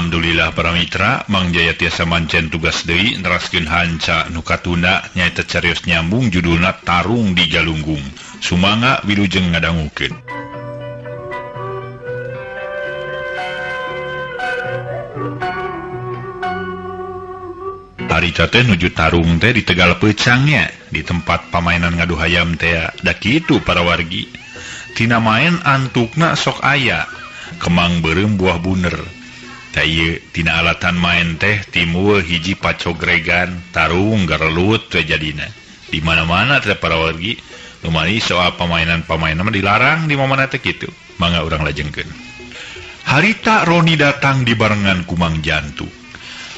Alhamdulillah para mitra Mang Jaya tiasa mancen tugas deui neraskeun hanca nu katunda nyaeta carios nyambung judulna Tarung di Galunggung. Sumangga wilujeng ngadangukeun. Harita teh nuju tarung teh di Tegal Pecangnya di tempat pamainan ngadu hayam teh da kitu para wargi. Tina main antukna sok aya kemang beureum buah buner. Ieu tina alatan main teh timbul hiji pacogregan tarung garelut teh jadina. Di mana-mana teh para wargi lumani soal pamainan-pamainan mah dilarang di momana teh kitu. Mangga urang lajengkeun. Harita Roni datang dibarengan ku Mang Jantuk.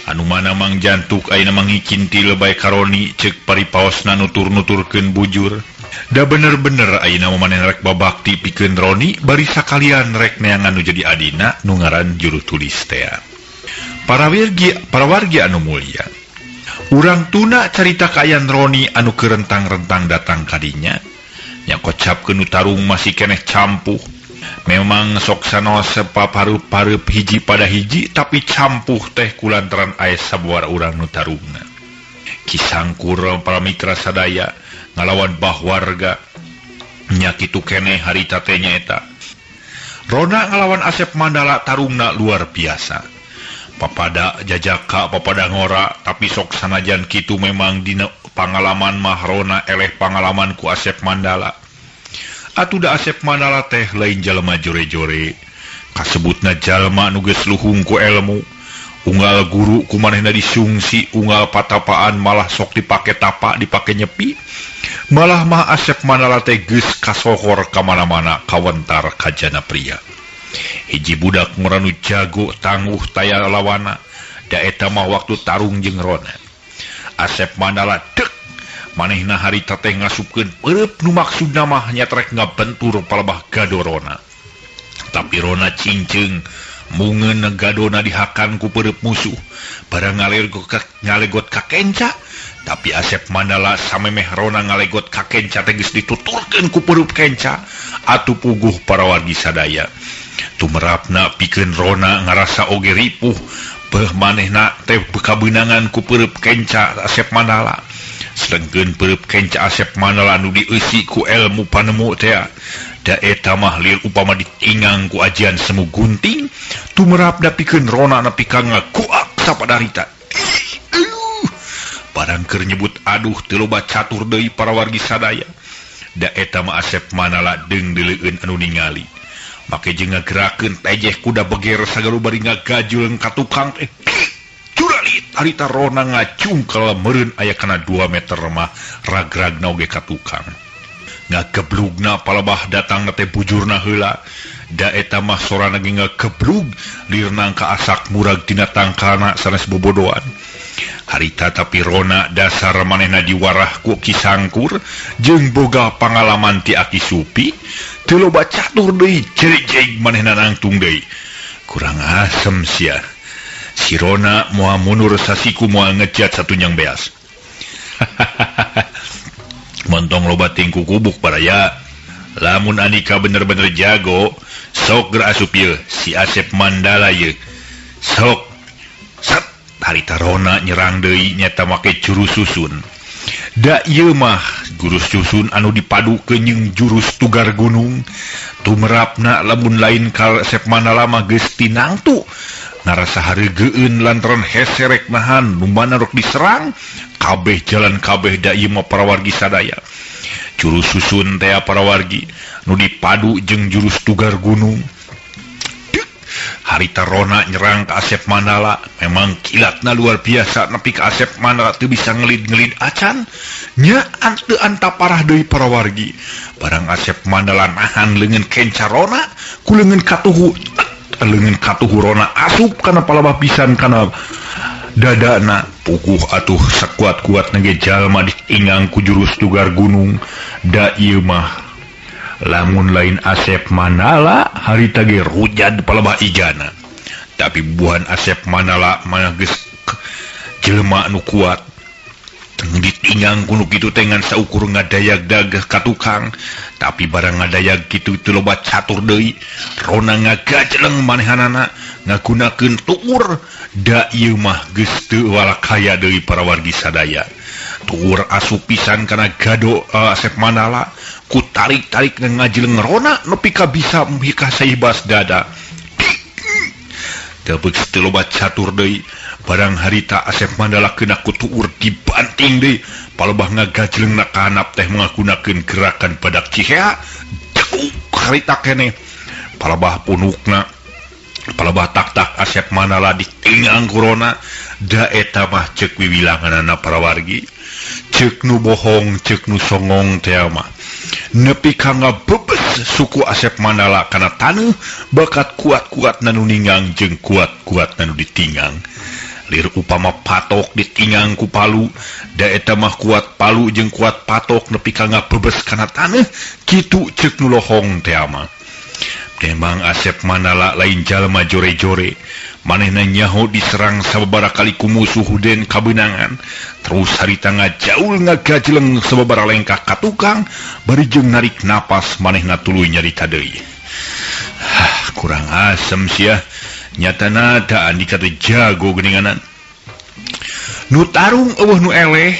Anu mana Mang Jantuk ayeuna mangicinti lebay ka Roni ceuk paripaosna nutur-nuturkeun bujur. Da bener-bener ayeuna maneh rek babakti pikeun Roni bari sakalian rek neangan nu jadi adina nu ngaran juru tulis teh. Para wargi anu mulya. Urang tuna carita kaayaan Roni anu kerentang-rentang datang kadinya. Nya kocapkeun nu tarung masih keneh campuh. Memang sok sanos paparup-parup hiji pada hiji tapi campuh teh kulantaran aya sabawara urang nu tarungna. Kisangkur para mitra sadaya ngalawan bah warga nya kitu keneh harita teh nyaeta Rona ngalawan Asep Mandala tarungna luar biasa. Papada jajaka papada ngora tapi sok sanajan kitu memang dina pangalaman mah Rona eleh pangalaman ku Asep Mandala. Atuda Asep Mandala teh lain jalema jore-jore kasebutna jalma nu geus luhung ku ilmu. Unggal guru kumanehna disungsi, unggal patapaan malah sok dipake tapak, dipake nyepi. Malah mah Asep Mandala teh geus kasohor kamana-mana kawentar kajana pria. Hiji budak meranu jago tangguh taya lawana, da eta mah waktu tarung jeung Rona. Asep Mandala dek manehna harita teh ngasupkeun peureub nu maksudna mah nya rek ngabentur palebah gado Rona. Tapi Rona cingceung mungeun gadona dihakan ku peureub musuh barang ngalegot ka kenca. Tapi Asep Mandala samemeh Rona ngalegot ka kenca teh geus dituturkeun ku peureub kenca. Atuh puguh para wargi sadaya tumerapna pikeun Rona ngarasa oge ripuh beuh manehna teh kabeunangan ku peureub kenca Asep Mandala. Sedengkeun peureub kenca Asep Mandala nu dieusi ku ilmu panemu teh da eta mah lir upama ditingang ku ajian semu gunting tumerap da pikeun Rona nepi ka ngakuak sapadarita. Barang keur nyebut aduh teu loba catur deui para wargi sadaya. Da eta mah Asep Mandala deung deuleueun anu ningali. Make jeung ngagerakeun tejeh kuda beger sagaru bari ngagajul ka tukang teh. Curalit harita Rona ngacungkel meureun aya kana 2 meter mah ragragna oge ka tukang. Ngageblugna palebah datang teh bujurna heula. Da eta mah sorana ge ngageblug lirna ka asak murag tina tangkalna sanes bobodoan. Harita tapi Rona dasar manehna diwarah ku Kisangkur jeung boga pangalaman ti Aki Supi teu loba catur deui jerig-jerig manehna nangtung deui. Kurang asem sia. Si Rona moal mundur sasiku moal ngejat satunyang beas. Montong loba tingku kubuk baraya. Lamun Anika bener-bener jago, sok geura asup ieu si Asep Mandala ieu. Sok. Sat harita Rona nyerang deui nyata make jurus susun. Da ieu mah jurus susun anu dipadukeun jeung jurus tugar gunung. Tumerapna lamun lain ka Asep Mandala mah geus tinangtu. Narasa hareugeun lantaran heserek nahan numbana rok diserang. Kabeh jalan kabeh da ieu mah para wargi sadaya. Jurus susun teh para wargi nu dipadu jeung jurus tugar gunung. Harita Rona nyerang ka Asep Mandala memang kilatna luar biasa nepi ka Asep Mandala teu bisa ngelid-ngelid acan nya anteu anta parah deui para wargi. Barang Asep Mandala nahan leungeun kenca Rona ku leungeun katuhu Rona asup kana palebah pisan kana dadana puguh atuh sakuat-kuat nage jalma diingang ku jurus tugar gunung. Da ieu mah lamun lain Asep Mandala harita ge rujad palebah ijana. Tapi buhan Asep Mandala mah geus jelema anu kuat ditingang kuno kitu teh ngan saukur ngadayag dagah ka tukang. Tapi barang ngadayag kitu teu loba catur deui. Rona ngagajleng manehanana ngagunakeun tuur da ieu mah geus teu walakaya deui para wargi sadaya. Tuur asup pisan kana gado Asep Mandala ku tarik-tarik ngajileng rona nepi ka bisa mihika saibas dada. Dabeuk teu loba catur deui barang harita Asep Mandala keuna ku tuur dibanting deui palebah ngagajleungna ka handap teh ngagunakeun gerakan badak cihea. Jauh harita keneh palebah punukna palebah tak-tak Asep Mandala ditingang kurona da eta mah ceuk wiwilanganana para wargi. Ceuk nu bohong ceuk nu songong teh mah nepi ka ngabebes suku Asep Mandala kana taneuh bakat kuat-kuat nanu ningang jeung kuat-kuat nanu ditingang. Lir upama patok ditingang ku palu da eta mah kuat palu jeung kuat patok nepi ka ngabebes kana taneuh kitu ceuk nu lohong teh mah. Memang Asep Mandala lain jalma jore-jore, manehna nyaho diserang sababaraha kali ku musuh den kabeunangan, terus harita ngajaul ngagajleng sababaraha lengkah ka tukang, bari jeung narik napas manehna tuluy nyarita deui. Kurang asem sia, nyatana da andi kate jago geuninganan. Nu tarung eueuh nu eleh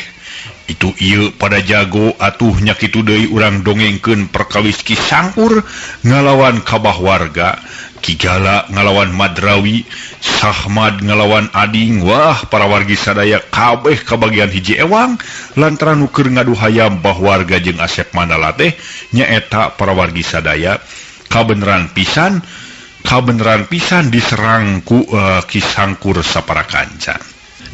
itu ieu pada jago atuh nya kitu deui urang dongengkeun perkawis Ki Sangkur ngalawan kabah warga, Ki Jala ngalawan Madrawi, Sahmad ngalawan Ading. Wah para wargi sadaya kabeh kabagian hiji ewang lantaran nu keur ngadu hayam bah warga jeung Asep Mandala teh nyaeta para wargi sadaya kabeneran pisan diserang ku Ki Sangkur saparakanca.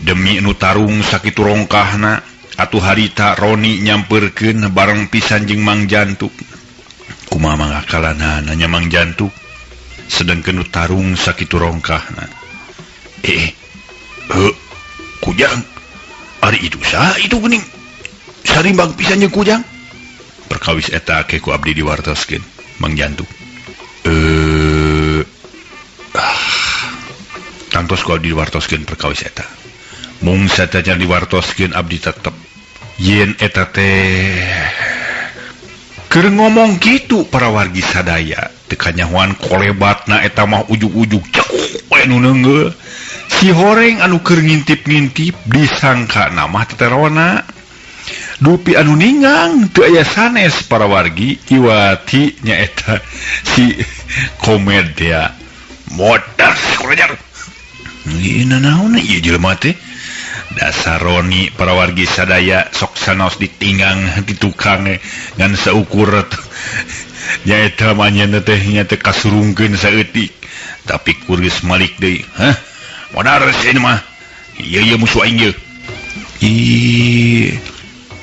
Demi nu tarung sakitu rongkahna atuh harita Roni nyamperkeun bareng pisan jeung Mang Jantuk. Kumaha mangakalanna nya Mang Jantuk sedengkeun nu tarung sakitu rongkahna. Kujang ari itu saha itu geuning sarimbang pisan jeung Kujang. Perkawis eta ke ku abdi diwartoskeun Mang Jantuk. Tantos ku abdi diwartoskeun perkawis eta. Mung sadajan diwartoskeun abdi tetep yen eta teh keur ngomong kitu para wargi sadaya teu kanyahoan kolebatna eta mah ujug-ujug jauh we nu neungeul. Si horeng anu keur ngintip-ngintip disangka nama teterona dupi anu ningang teu aya sanes para wargi iwati nyaeta si Komedia modar kurajar. Ieu naon ieu jelema teh? Dasar Roni para wargi sadaya sok sanaos ditinggang di tukang ngan saukur nyaeta mah teh nya teh kasurungkeun saeutik tapi kuris malik deui. Modar sieun mah ieu musuh aing ieu.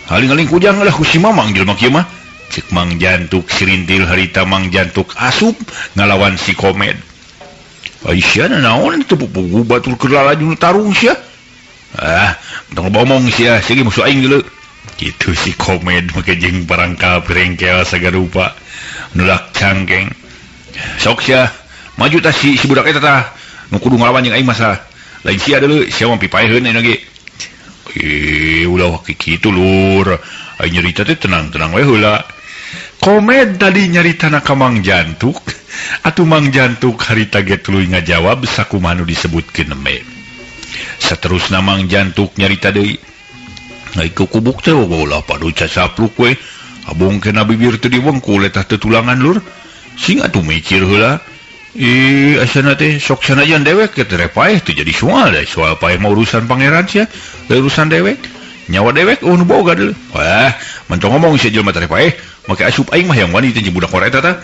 Haling-haling Kujang lah ku si Mamang jelema kieu mah ceuk Mang Jantuk sirintil harita Mang Jantuk asup ngalawan si Komed. Aisyah naon teu pupugu batur keur lalaju tarung sia. Mentong bomong sia sigi musuh aing geuleuh. Kitu si Komed make jeung barangkal perengkel sagarupa nulak cangkeng. Sok sia maju tah si budak eta tah nu kudu ngalawan jeung aing masa. Lain sia deuleu sia mah pipaeheun aya ge. Ulah kitu lur. Aing nyarita teh tenang-tenang we heula. Komed tadi nyaritana ka Mang Jantuk. Atuh Mang Jantuk harita ge tuluy ngajawab sakumaha nu disebutkeun nembe. Saterusna Mang Jantuk nyarita deui. Iku kubuk teh ulah padu casapluk we. Abongkeun bibir teu diwengkul eta teu tulangan lur. Sing atuh mikir heula. Asana teh sok sanajan dewek teh repaeh teu jadi soal da soal paeh mah urusan pangeran sia, urusan dewek. Nyawa dewek nu boga deuleu. Wah, mentong ngomong sia jelema teh repaeh, make asup aing mah yang wanita jeung budak ngora eta tah.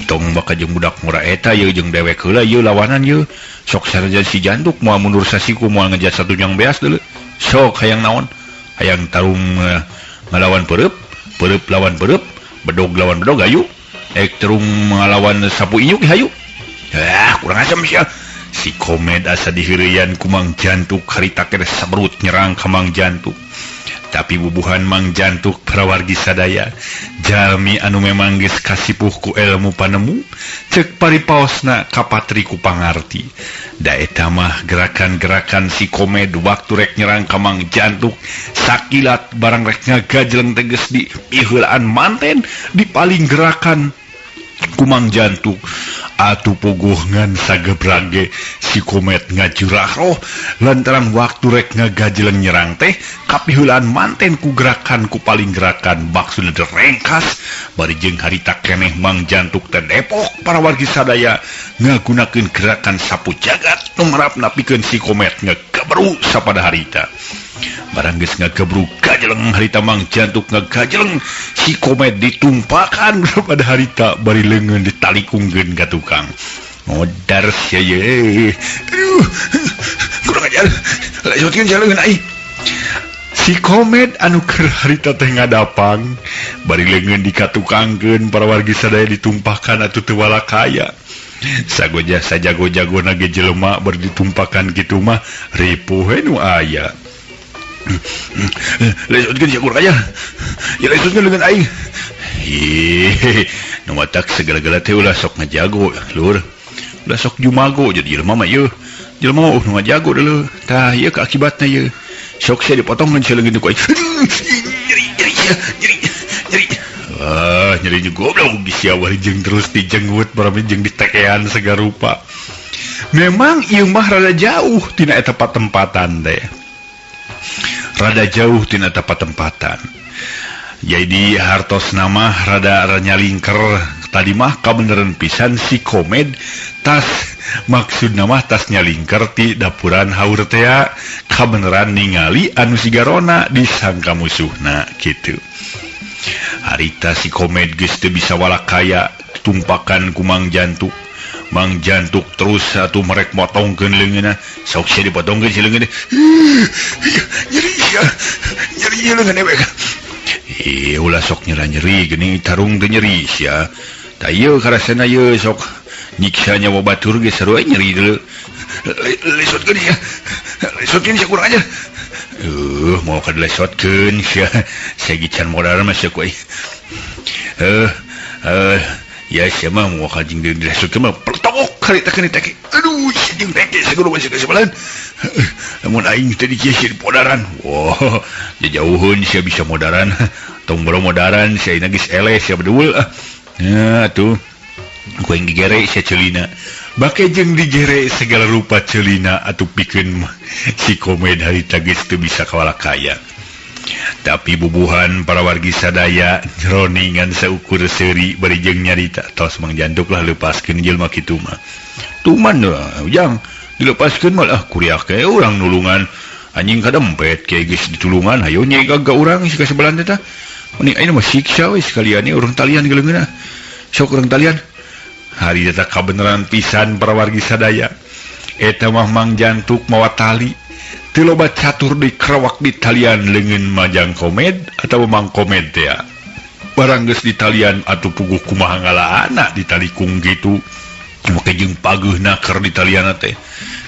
Tong baka jeung budak ngora eta ieu jeung dewek heula ieu lawanan ieu. Sok sanajan si Jantuk moal mundur sasiku moal ngejat satu yang beas deuleu. Sok hayang naon? Hayang tarung ngalawan peureub lawan peureub, bedog lawan bedog ayu. Terung ngalawan sapu inyuk hayu. Kurang asam sia. Si Komed asa diheureyan ku Mang Jantuk harita keur sabrut nyerang ka Mang Jantuk. Tapi bubuhan Mang Jantuk para wargi sadaya jalmi anu memang geus kasipuh ku ilmu panemu ceuk paripaosna kapatri ku pangarti. Da eta mah gerakan-gerakan si Komed waktu rek nyerang ka Mang Jantuk sakilat barang rek ngagajleng teges di iheulaan manten di paling gerakan ku Mang Jantuk atuh puguhngan sagebrage si Komet ngajurah roh lantaran waktu rek ngagajeleng nyerang teh kapihulaan manten ku gerakan ku paling gerakan maksudna derengkas bari jeung harita keneh Mang Jantuk teh Depok para wargi sadaya ngagunakeun gerakan sapu jagat nu marapna pikeun si Komet ngagabru sapada harita. Barang geus ngagebru gajeleng harita Mang Jantuk ngagajeleng si Komet ditumpakan pada harita bari leungeun ditalikungkeun ka tukang. Modar sia ye. Aduh. Kurang ajar. Lanjutkeun jaleungeun ai. Si Komet anu keur harita teh ngadapang bari leungeun dikatukangkeun para wargi sadaya ditumpahkan atuh teu walakaya. Sagoja sajago-jagona ge jelema bari ditumpahkan kitu mah ripuh nu aya. Lesutkeun sia kurang ajar. Ya lesutkeun leungeun aing. Nu matak segala-gala teh ulah sok ngajago, Lur. Ulah sok jumago jadi jelema mah ieu. Jelema mah nu ngajago deuleu. Tah ieu akibatna ieu. Sok sia dipotongkeun sia leungeun ku aing. Nyeri. Nyeri juga goblok geus sia bari jeung terus dijenggut barami jeung ditekean segala rupa. Memang ieu mah rada jauh tina eta patempatan teh. Rada jauh tina tempat tempatan. Jadi hartos nama rada nyalingker tadi mah kabeneran pisan si Komet tas maksud nama tas nyalingker ti dapuran haur teh kabeneran ningali anu sigarona disangka musuhna gitu. Harita si Komet geus teu bisa walakaya tumpakan ku Mang Jantuk. Mang Jantuk terus atuh merek motongkeun leungeunna sok sia dipotongkeun si leungeun. Nyeri leungeun we. Ulah sok nyeri geuning tarung teu nyeri sia. Da ieu karasana ieu sok nyiksa nyawa batur ge sarua nyeri deuleu. Lesotkeun sia kurang aja. Mau ka lesotkeun sia. Sagican modal mah sia ku ai. Ya siapa mau kajing di resort mah pertokok harita teh. Aduh jeung teh segala masih kesebelahan. Lamun aing teh dieu sia podaran. Wah, jauheun sia bisa modaran. Tong boro modaran sia ayeuna geus eleh sia bedeul. Nah atuh. Ku aing digere sia ceulina. Bake jeung digere segala rupa ceulina atuh pikeun si Komet harita geus teu bisa kawalakaya. Tapi bubuhan para wargi sadaya roningan saukur seuri bari jeung nyarita tos Mang Jantuk lah lepaskeun jelema kitu mah. Tuman ujang dilepaskeun malah kuriak ke urang nulungan anjing kadempet ke geus ditulungan hayo nyai gagak urang si kasebelan teh tah. Mending ayeuna mah siksa we sekalian urang talian geleungeunna. Sok urang talian. Hari eta kabeneran pisan para wargi sadaya. Eta mah Mang Jantuk mawa tali. Teu loba catur di kerawak di talian leungeun Majang Komet atau Mang Komet teh. Barang geus di talian atuh puguh kumaha ngalaana ditalikung kitu. Make jeung pageuna keur di talian teh.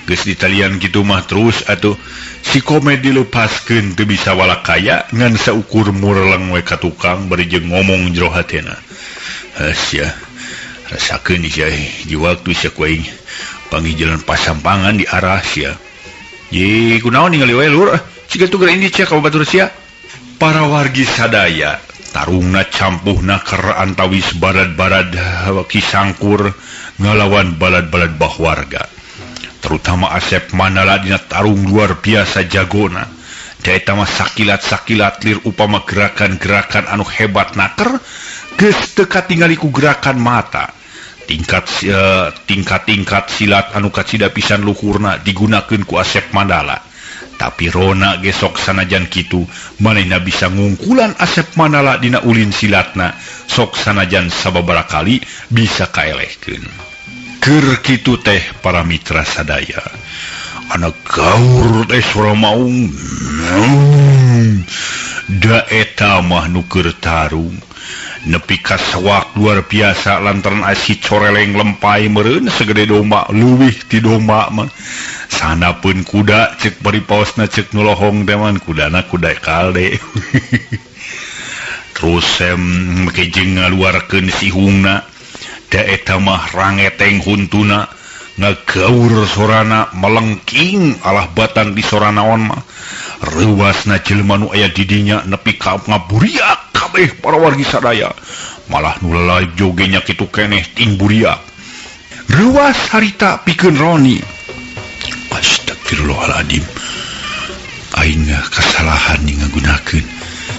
Geus di talian kitu mah terus atuh si Komet dilepaskeun teu bisa walakaya ngan saukur mureleng we ka tukang bari jeung ngomong jero hatena. Sia rasakeun sia di waktu sia ku aing panggih jalan pasampangan di arah sia. Ye kunaon ningali we Lur? Siga tuh geura indi cek ka batur sia. Para wargi sadaya tarungna campuhna keur antawis barad-barad kisangkur ngalawan balad-balad bah warga. Terutama Asep Mandala dina tarung luar biasa jagona. Da eta mah sakilat-sakilat lir upama gerakan-gerakan anu hebat naker geus teu katingali ku gerakan mata. Tingkat-tingkat silat anu kacida pisan luhurna digunakeun ku Asep Mandala. Tapi Rona gesok sanajan kitu manehna bisa ngungkulan Asep Mandala dina ulin silatna sok sanajan sababaraha kali bisa kaelehkeun. Keur kitu teh para mitra sadaya. Anak gaur teh sora maung. Da eta mah nu keur tarung. Nepi ka sawak luar biasa lantaran asi coreleng lempai meureun segede domba luwih ti domba mah sanapeun kuda cek bari paosna cek nolohong teh mah kudana kuda kalde. Terus make jeung ngaluarkeun sihungna da eta mah rangeteng huntuna ngagaur sorana melengking alah batan di soranaon mah reuasna jelema nu aya di dinya nepi ka ngaburiak kabeh para wargi sadaya malah nu lalaib joge nya kitu keneh ting buriak ruas harita pikeun Roni. Astagfirullahaladzim, aing kasalahan ngagunakeun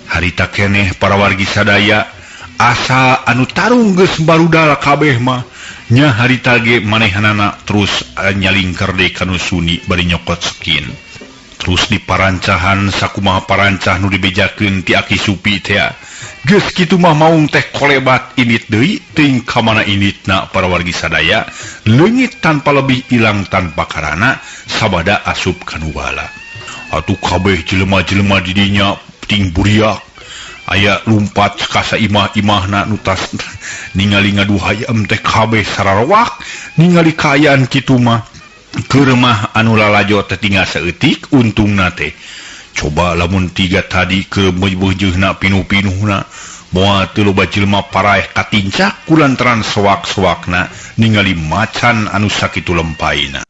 harita keneh para wargi sadaya asa anu tarung geus barudal kabeh mah nya harita ge manehanana terus nyalingker deui kana Suni bari nyokot skin. Terus di parancahan sakumaha parancah nu dibejakeun ti Aki Supi teh geus kitu mah maung teh kolebat init deui teuing ka mana initna para wargi sadaya leungit tanpa lebih ilang tanpa karana sabada asup kanu bala. Atuh kabeh jelema-jelema di dinya ting buriak aya lumpat kasa imah-imahna nu tas ningali ngaduhayam teh kabeh sararowak ningali kaayaan kitu mah keur mah anu lalajo teh tinggal saeutik untungna teh coba lamun tiga tadi ke beujeuhna pinuh-pinuhna moal teu loba jelema paraeh katincak kulantaran sewak-sewakna ningali macan anu sakitu lempaina.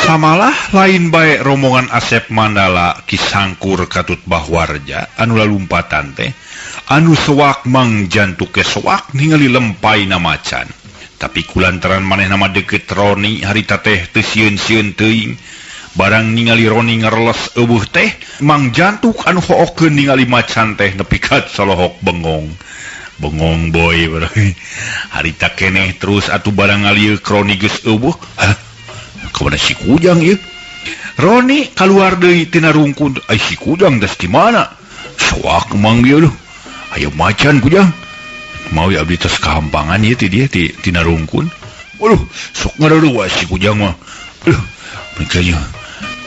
Samalah lain bae rombongan Asep Mandala Kisangkur Katut Bahwarja anu lalumpatan teh anu sewak mang jantuke sewak ningali lempaina macan. Tapi kulantaran manehna mah deukeut Roni harita teh teu sieun-sieun teuing barang ningali Roni ngareles eueuh teh mang jantuk anu hookeun ningali macan teh nepi ka solohok bengong boy barang harita keneh terus atuh barang ngalieu Roni geus eueuh kemana si Kujang ieu? Roni kaluar deui tina rungkun. Ai si Kujang das di mana? Sewak mang ieu duh. Aya macan Kujang. Mau abdi tos kahampangan ieu ti dia tina rungkun. Waduh, sok ngaruruwa si Kujang mah. Aduh, mikanya.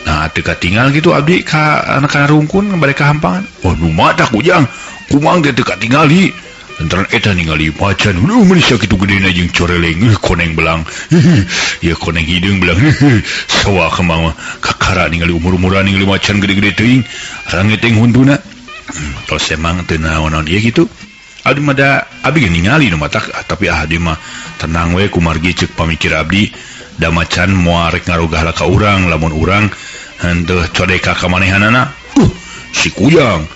Nah, teu katinggal gitu abdi ka anak-anak rungkun bade kahampangan. Oh, nu mata Kujang. Kumang teh teu katingali. Lantaran eta ningali macan, manusia kitu gedena jeung coreleng, koneng belang, ya koneng hidung belang, sawa kemang kakara ningali umur-umuran ningali macan gede-gede teuing, rangeteng huntuna. Tos emang teu naon-naon ieu kitu. Abdi mah da abdi ge ningali nu matak, tapi abdi mah tenang we kumargi ceuk pamikir abdi, da macan moal rek ngarogah ka urang, lamun urang henteu codeka ka manehanana. Si Kujang,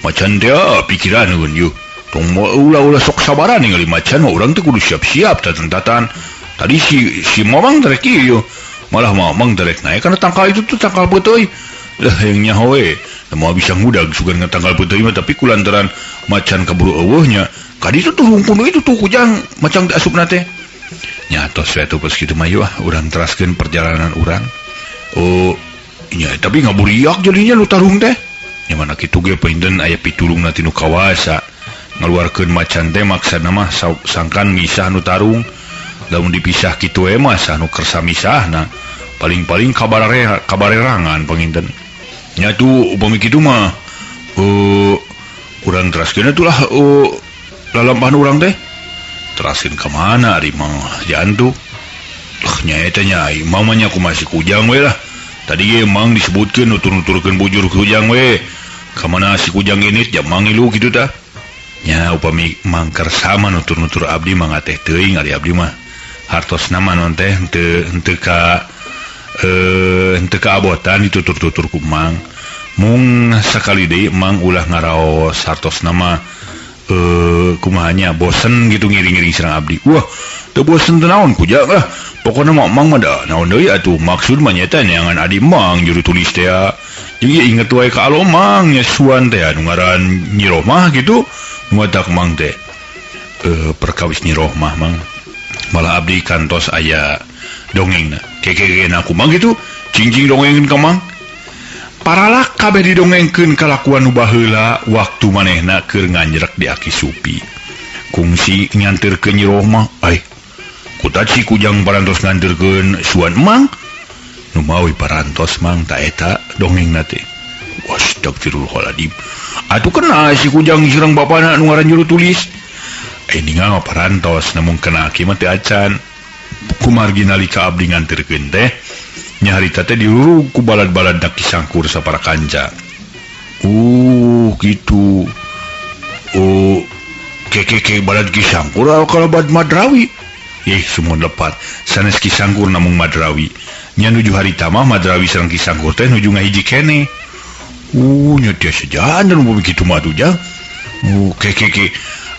macan teh pikiraneun yeuh. Tong ulah sok sabaran ningali macan mah urang teh kudu siap-siap tatan-tatan. Tadi si Mamang terek ieu malah Mamang terek naik kana tangkal itu tuh tangkal beuteuy. Lah yang nyaho we, moal bisa ngudag sugan ngatangkal beuteuy mah tapi kulantaran macan kaburu eueuhnya. Kadi itu tuh rungkun itu tuh Kujang macan teh asupna teh. Nya tos we atuh geus kitu mah yeuh urang teraskeun perjalanan urang. Oh, nya tapi ngaburiak jadinya nu tarung teh. Nya mana kitu ge painten aya pitulungna tinu kawasa. Ngaluarkeun macan teh maksana mah sangkan misah nu tarung lamun dipisah kitu we mah anu kersa misahna paling-paling kabarerangan panginten nya tuh upami kitu mah urang teraskeun atuh lah lalampahan urang teh teraskeun ka mana ari mah jantu nya eta nya mamanya kumaha si Kujang we lah tadi ge mang disebutkeun nutur-nuturkeun bujur Kujang we ka mana si Kujang ini jamang ilu kitu tah. Nya upami mangker sama nutur-nutur abdi mangga teh teuing ari abdi mah hartosna mah non teh henteu ka abotan ditutur-tutur ku mang mung sakali deui mang ulah ngaraos hartosna mah kumaha nya bosen gitu ngiring-ngiring sareng abdi. Wah teu bosen teu naon Kujang lah pokona mah mang mah da naon deui atuh maksud mah nyata neangan adi mang juru tulis teh jeung inget wae ka alo mang nya suan teh anu ngaran Nyi Rohmah gitu. Muatak mang teh perkawis Nyi Rohmah mang malah abdi kantos aya dongengna keke aku mang gitu cing-cing dongengkeun ka mang paralak kabeh didongengkeun kalakuan nu baheula waktu manehna keur nganjrek di Aki Supi kungsi nyanterkeun Nyi Rohmah ai kutat si Kujang parantos nganterkeun suan mang nu mawi parantos mang ta eta dongengna teh. Astagfirullahaladzim. Atuh kena si Kujang sirang bapana nu ngaran juru tulis. Ningal mah parantos namun kena kieu mah teu acan. Kumargi nalika abdi nganterkeun teh nya harita teh diurug ku balad-balad dak Kisangkur sapara kanca. Gitu. Keke balad Kisangkur kalabat Madrawi. Sumon lepat sanes Kisangkur namung Madrawi. Nya nuju harita mah Madrawi sareng Kisangkur teh nuju ngahiji keneh. nya tiasa jalan begitu madu jang. Oke.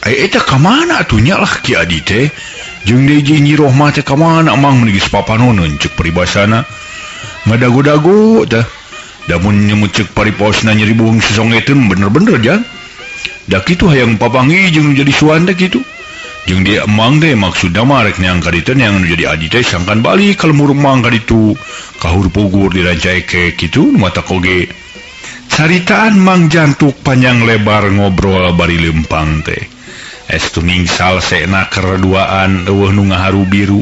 Eta ka mana atunya lah Ki Adi teh? Jeung deui Nyi Rohmah teh ka mana mang meuli geus papanoneun ceuk paribasana. Ngadago-dago tah. Da mun nyemut ceuk pariposna nyeri buung sesongeteun bener-bener jang. Da kitu hayang papanggih jeung jadi suan teh kitu. Jeung dia emang teh maksudna mah rek neang ka ditu neang jadi adi teh sangkan balik ka lemur mang ka ditu. Kahur pugur dirancaike kitu mata koge. Caritaan Mang Jantuk panjang lebar ngobrol bari lempang teh. Estu ningsal sena kereduaan eueuh nu ngaharu biru.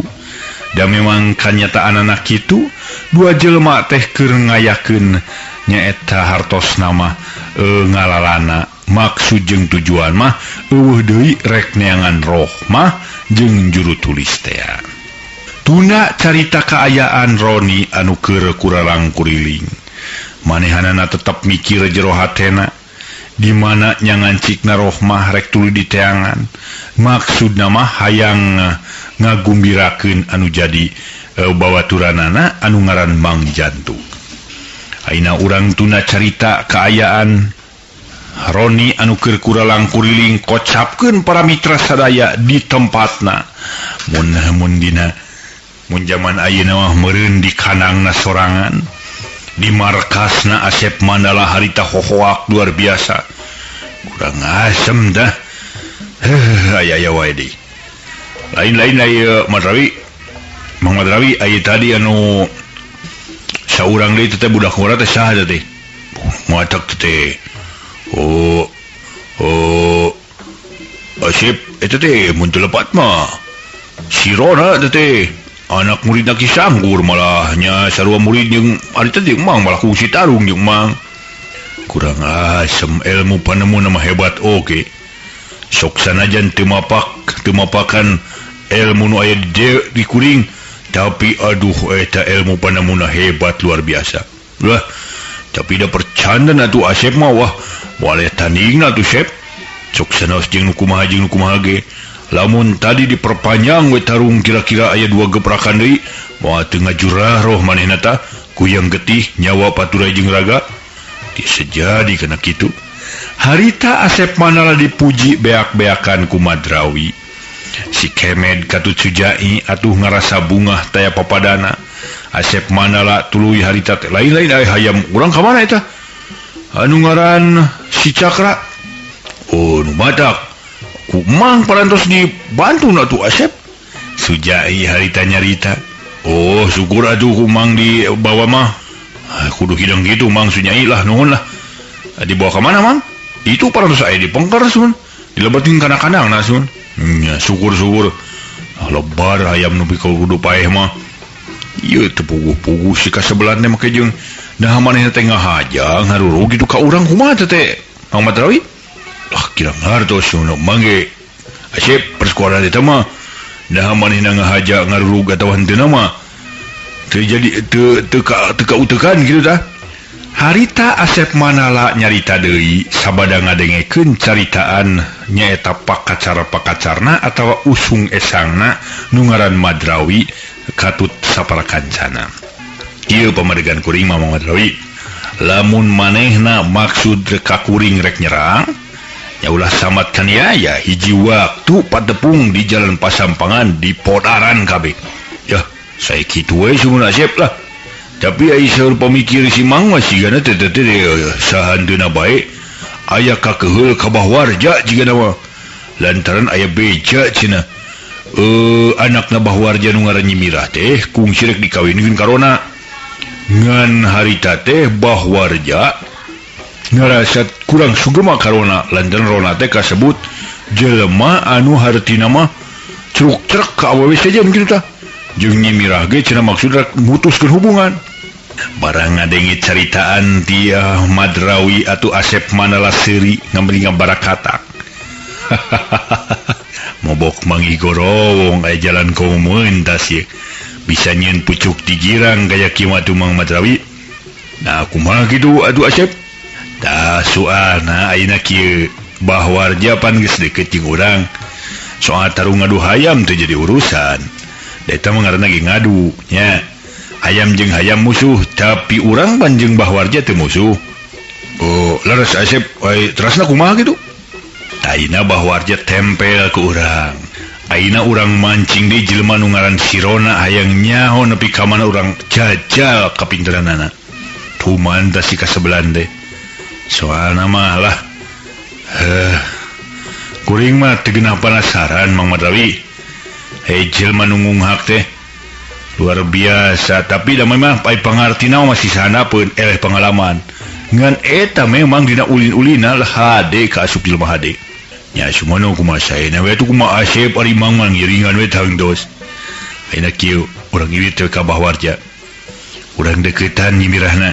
Da memang kanyataan anak kitu dua jelema teh keur ngayakeun nyaeta hartosna mah ngalalana. Maksud jeung tujuan mah eueuh deui rek neangan roh mah jeung juru tulis teh. Tuna carita kaayaan Roni anu keur kuralang kuriling. Manehanana tetep mikir jero hatena di mana nyangancikna roh mah rek tuluy diteangan. Maksudna mah hayang ngagumbirakeun anu jadi bawaturanana anu ngaran Mang Jantuk. Aina urang tuna carita kaayaan Roni anu keur kuralang kuriling kocapkeun para mitra sadaya di tempatna. Mun zaman ayeuna mah meureun di kanangna sorangan. Di markasna Asep Mandala harita hohoak luar biasa. Kurang asem dah. Aya wae deui. Lain-lain aya Madrawi. Mang Madrawi aya tadi anu saurang deui teh budak ngora teh saha teh? Moatak teh. Asep eta teh mun teu lepat mah. Sirona teh. Anak murid Ki Sanggur malahnya sarua murid jeung ari teh mang malah kungsi tarung jeung mang. Kurang asem ilmu panemuna mah hebat oge. Sok sanajan teu mapakan ilmu nu aya di kuring, tapi aduh eta ilmu panemuna hebat luar biasa. Lah, tapi da percandan atuh Asep mah wah, waleh tandingna atuh Sep. Sok sanaos jeung nu kumaha ge. Lamun tadi diperpanjang we tarung kira-kira aya 2 gebrakan deui, moal teu ngajurah roh manehna tah ku yang getih nyawa paturai jeung raga. Disejadi kana kitu. Harita Asep Mandala dipuji beak-beakan ku Madrawi. Si Kemed Katut Sujai atuh ngarasa bungah taya papadana. Asep Mandala tuluy harita teh lain-lain aya hayam urang ka mana eta? Anu ngaran si Cakra. Oh, nu badak. Kumang parantos dibantu na tu Asep. Sujai harita nyarita. Oh syukur atuh kumang di bawa mah. Kudu hidang gitu mang Sujai lah nuhun lah. Dibawa ke mana mang? Itu parantos aya di pengker sun. Dilebetin kana kandang na sun. Ya syukur. Lebar hayam nu pikul kudu paeh mah. Ieu teu puguh-puguh si ka sebelah teh make jeung nah manehna teh ngahajang haruru gitu ka urang kumaha teh Mang Madrawi? Lah kira ngartos nu mangge Asep persekolah eta mah dah manehna ngahaja ngarurug atawa henteu mah teu jadi teu kautekan kitu tah. Harita Asep Mandala nyarita deui sabada ngadengekeun caritaan nyaeta pakacar-pakacarna atawa usung esangna nu ngaran Madrawi Katut Saparakancana. Ieu pamadegan kuring Mang Madrawi. Lamun manehna maksud ka kuring rek nyerang ya ulah samatkan ya hiji waktu patepung di jalan Pasampangan di Podaran kabeh. Ya, saya kitu we sumun Asep lah. Tapi ai saur pamikir si Mang masih gana teh sahandeuna bae aya kakeheul ka Bahwarja jigana mah. Lantaran aya beja cenah. Anakna Bahwarja nu ngaran Nyimirah teh kungsi rek dikawinkeun karona. Ngan harita teh Bahwarja ngarasa kurang sugema karona lantaran rona teh kasebut jelema anu hartina mah cruk-crek ka awewe sajen kitu tah. Jeung Nyimirah ge cenah maksudna mutuskeun hubungan. Barang ngadenge caritaan dia Madrawi atuh Asep Mandala seuri ngambari ngabarakatak. Mobok mangi gorowong aya jalan komun tas ye. Bisa nyeun pucuk digirang gaya kieu atuh Mang Madrawi. Nah kumaha kitu atuh Asep? Da soalna ayeuna kieu Bahwarja pan geus deukeut jeung urang. Soal tarung ngadu hayam teu jadi urusan. Da eta mah ngaranna ge ngadu nya. Hayam jeung hayam musuh, tapi urang pan jeung Bahwarja teu musuh. Oh, laras Asep, terasna kumaha gitu? Aina bahwarja tempel ke urang. Aina urang mancing di jelema nu ngaran Sirona hayang nyaho nepi ka mana urang jajal kapinteranana. Tumanta si kasebelan teh. Soalna mah lah. Kuring mah teu geunah penasaran Mang Madrawi. Jelema nu ngunghak teh luar biasa, tapi da memang pai pangartina masih sanapeun eleh pengalaman. Ngan eta memang dina ulin-ulina lah hade ka asup jelema hade. Nya sumana kumaha saena we tu kumaha Asep ari mangmang ngiringan we tangdos. Ayeuna kieu urang ieu teh ka Bahwarja. Urang deukeutan nyimirahna.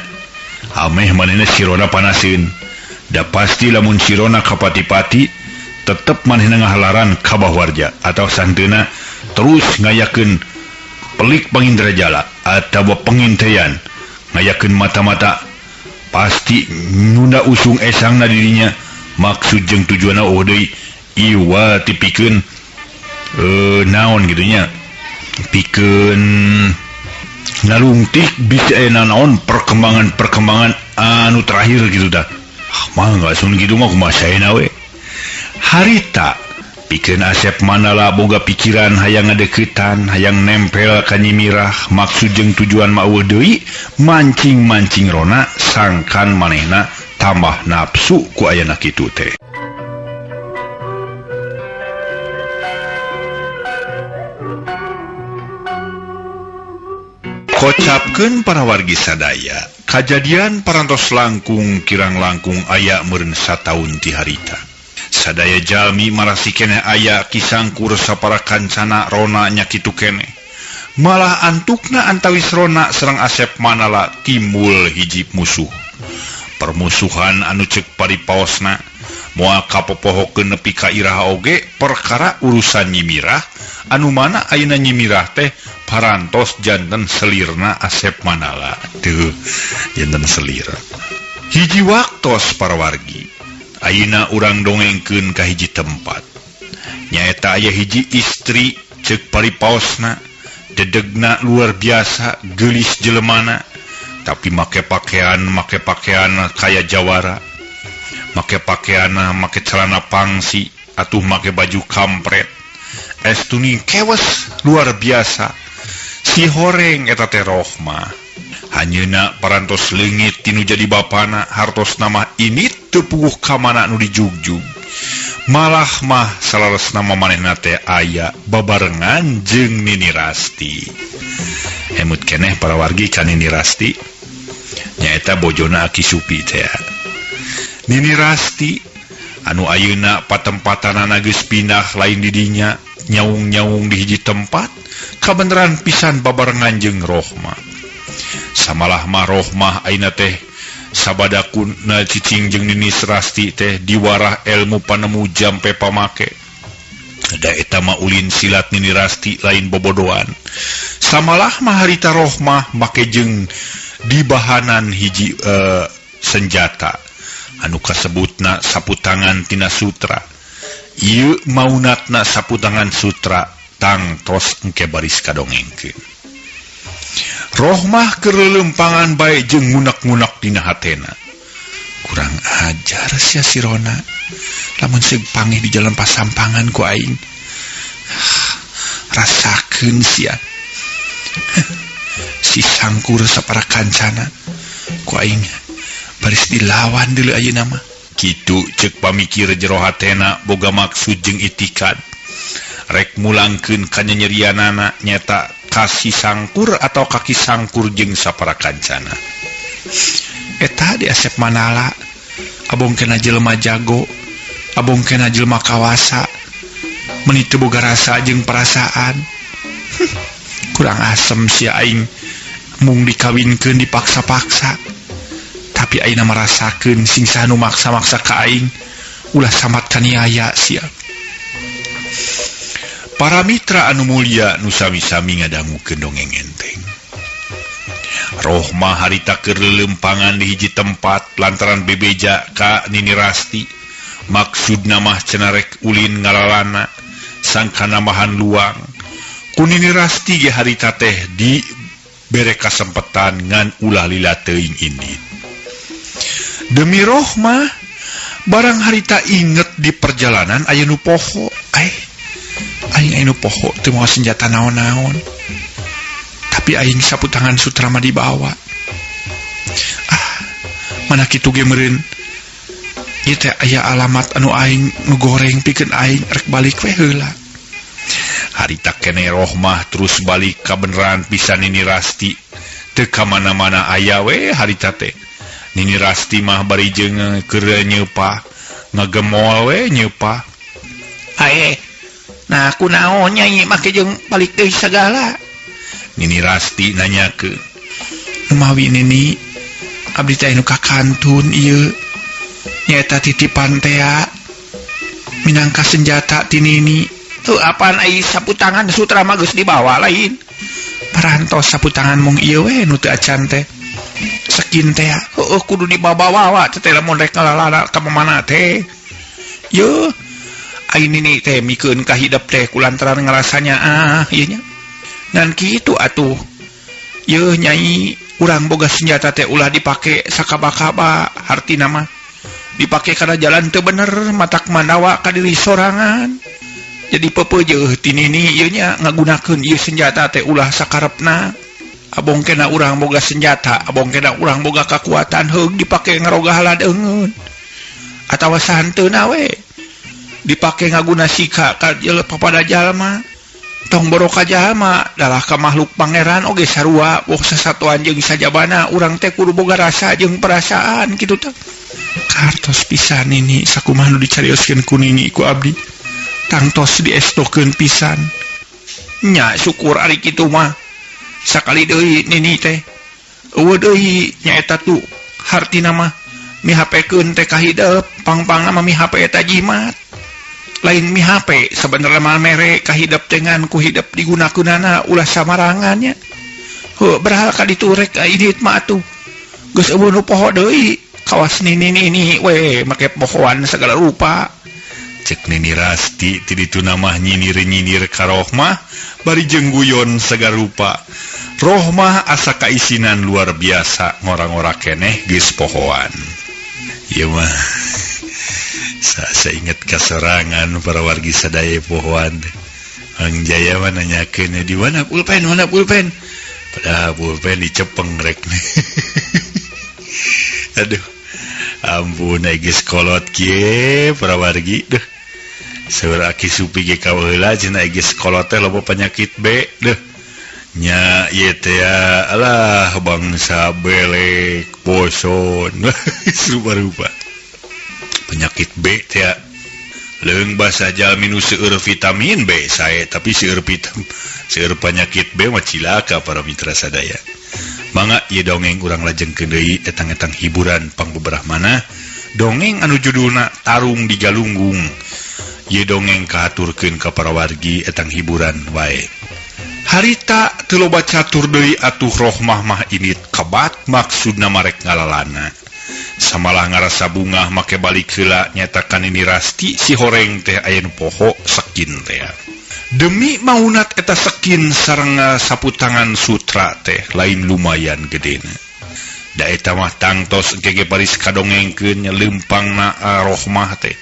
Ameh manehna Sirona panaseun. Da pasti lamun Sirona ka pati-pati tetep manehna ngahalaran ka Bahwarja atau santeuna terus ngayakeun pelik pangindra jala atawa pengintaian ngayakeun mata-mata pasti nunda usung esangna dirinya maksud jeung tujuanna deui ieu tipikeun naon gitu nya pikeun ngalungtik bisa naon perkembangan anu terakhir gitu dah. Mah langsung gitu mah kumaha saena we harita pikeun Asep manala boga pikiran hayang ngadeuketan hayang nempel ka nyimirah maksud jeung tujuan mah deui mancing-mancing rona sangkan manehna tambah nafsu ku ayana kitu teh. Kocapkeun para wargi sadaya kajadian parantos langkung kirang langkung aya meureun sataun ti harita. Sadaya jalmi marasi keneh aya kisangkur sapara kancana rona nya kitu keneh. Malah antukna antawis rona sareng Asep manala timbul hiji musuh. Permusuhan anu ceuk paripaosna moal kapopohokeun nepi ka iraha oge perkara urusan nyimirah anu mana ayeuna nyimirah teh parantos janten selirna Asep manala. Teu janten selir. Hiji waktos para wargi ayeuna urang dongengkeun ka hiji tempat. Nyaeta aya hiji istri ceuk paripaosna dedegna luar biasa geulis jelemana tapi make pakaian kaya jawara. Make pakaianna make celana pangsi atuh make baju kampret. Estuni kewes luar biasa. Si horeng eta teh Rohmah. Hanyeuna parantos leungit tinu jadi bapana hartos nama ini teu puguh ka mana nu dijugjug. Malah mah salaresna manehna teh aya babarengan jeung Nini Rasti. Hemut keneh para wargi ka Nini Rasti. Nyaeta bojona Aki Supi teh. Nini Rasti anu ayeuna patempatanana geus pindah lain di dinya nyaung-nyaung di hiji tempat kabeneran pisan babarengan jeung Rohmah. Samalah mah Rohmah ayeuna teh sabadakuna cicing jeung Nini Rasti teh diwarah ilmu panemu jampe pamake. Da eta mah ulin silat Nini Rasti lain bobodoan. Samalah mah harita Rohmah make jeung dibahanan hiji senjata anu kasebutna saputangan tina sutra. Ieu maunatna saputangan sutra tangtos engke baris kadongengkeun. Rohmah keur leulempangan bae jeung ngunek-ngunek dina hatena. Kurang ajar sia si Rona. Lamun seug pangih di jalan pasampangan ku aing. Rasakeun sia. Si sangkur sapara kancana ku aing baris dilawan deuleu ayeuna mah. Kitu ceuk pamikir jero hatena boga maksud jeung itikad. Rek mulangkeun ka nyerianana nyata kasih sangkur atau kaki sangkur jeung sapara kancana. Eta di Asep manala abong kena jelema jago, abong kena jelema kawasa, meuni teu boga rasa jeung perasaan. Kurang asem sia aing mung dikawinkeun dipaksa-paksa. Tapi ayeuna merasakeun sing sanu maksa-maksa ka aing ulah samat kaniaya sia. Para mitra anu mulia nu sami-sami ngadangukeun dongeng enteng. Rohmah harita keur leulempangan di hiji tempat lantaran bebeja ka Nini Rasti. Maksudna mah cenah rek ulin ngalalana sangka nambahan luang. Ku Nini Rasti ge harita teh di bere kasempetan ngan ulah lila teuing indit. Demi Rohmah barang harita inget di perjalanan aya nu poho aing anu poho teu mau senjata naon-naon tapi aing sapu tangan sutra mah dibawa mana kitu ge meureun ieu teh aya alamat anu aing ngegoreng pikeun aing rek balik we heula. Harita kene Rohmah terus balik ka beneran pisan Nini Rasti teu ka mana-mana aya we harita teh. Nini Rasti mah bari jeung keur nyeupa ngagemol we nyeupa. Nah kunaon nyai make jeung balik deui sagala. Nini Rasti nanyakeun. Numawi Nini abdi teh anu ka kantun ieu nyaeta titipan teh minangka senjata ti Nini. Tuh apaan ai sapu tangan sutra mah geus dibawa lain. Parantos sapu tangan mung ieu we nu teu acan teh. Sakin teh kudu dibawa-bawa teh lamun rek ngalalana ka mana teh. Yo ai Nini teh mikeun ka hidep teh kulantaran ngarasanya ieu nya. Ngan kitu atuh. Yo nyai urang boga senjata teh ulah dipake sakaba-kaba hartina mah. Dipake kana jalan teu bener matak mandawa ka diri sorangan. Jadi pepeujeut ti Nini ieu nya ngagunakeun ieu senjata teh ulah sakarepna. Abong kena urang boga senjata, abong kena urang boga kakuatan heug dipake ngarogah ladeungeun. Atawa sahanteuna we dipake ngaguna sika ka papada jalma. Tong boro ka jalma dalah ka makhluk pangeran oge sarua boh sasatuan jeung sajabana urang teh kudu boga rasa jeung perasaan kitu teh. Kartos pisan Nini sakumaha nu dicarioskeun ku Nini ku abdi. Tangtos diestokeun pisan. Nya syukur ari kitu mah. Sakali deui Nini teh. Eueuh deui nyaeta tu hartina mah mihapekeun teh ka hidep, pang-pangna mah mihape eta jimat. Lain mihape sabenerna mah mere ka hidep dengan ku hidep digunakeunana ulah samarangannya. Heuh berhal ka ditu rek idit mah atuh. Geus eueuh nu poho deui kawas Nini we make pohoan segala rupa. Cek Nini Rasti ti ditu namah nyinir-nyinir ka Rohmah bari jeung guyon sagarupa. Rohmah asa kaisinan luar biasa ngora-ngora keneh geus pohoan. Ieu mah saya inget kasorangan para wargi sadaya pohoan. Ang Jaya mah nanyakeun di mana pulpen? Padahal pulpen dicepeng rek. Aduh. Ampun geus kolot kieu para wargi deuh. Saur aki supi ge kaweula cenah geus kolot teh loba penyakit B deuh. Nya ieu teh alah bangsa belek, boson. Rupa-rupa. Penyakit B teh leung basa jalmi nu seueur vitamin B sae tapi seueur penyakit B mah cilaka para mitra sadaya. Mangga ieu dongeng urang lajengkeun deui etang-etang hiburan pangbeberahmana dongeng anu judulna Tarung di Galunggung. Ieu dongeng kahaturkeun ka para wargi etang hiburan wae. Harita teu loba catur deui atuh Rohmah mah init kabat maksudna marek ngalalana. Samalah ngarasa bungah make balik heula nyatakan Nini Rasti si horeng teh aya nu poho sakin teh. Demi maunat eta sakin sareng sapu tangan sutra teh lain lumayan gedena. Da eta mah tangtos engke baris kadongengkeun leumpangna Rohmah teh.